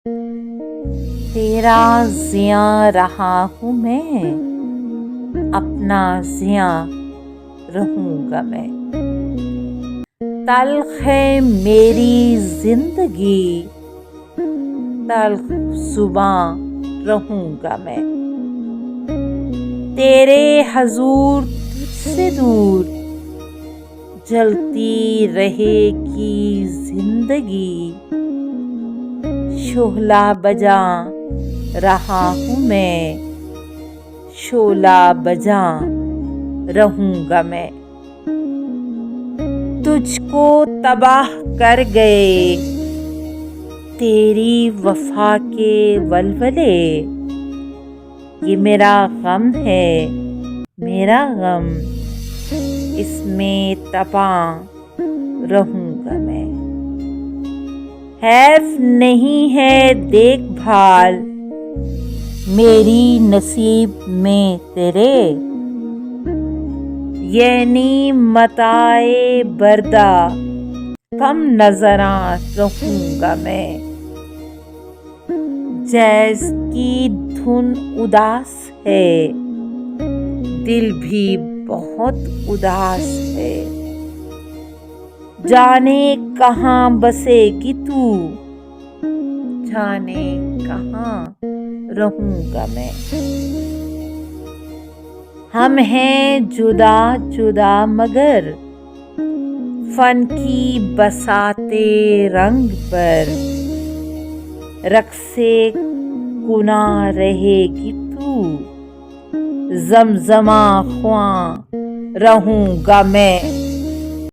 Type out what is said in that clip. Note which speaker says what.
Speaker 1: तेरा जिया रहा हूँ मैं, अपना जिया रहूँगा मैं। तल्ख है मेरी जिंदगी, तल्ख जुबां रहूँगा मैं। तेरे हजूर तुझसे दूर जलती रहेगी जिंदगी। शोला बजा रहा हूँ मैं, शोला बजा रहूँगा मैं। तुझको तबाह कर गए तेरी वफा के वलवले। ये मेरा गम है, मेरा गम, इसमें तबाह रहूँगा मैं। हैफ नहीं है देखभाल मेरी नसीब में तेरे। यानी मताए बर्दा कम नजरा रहूँगा मैं। जैज़ की धुन उदास है, दिल भी बहुत उदास है। जाने कहाँ बसेगी तू, जाने कहाँ रहूँगा मैं। हम हैं जुदा जुदा मगर फन की बसाते रंग पर। रक्से गुना रहेगी तू, ज़मज़मा ख्वां रहूँगा मैं।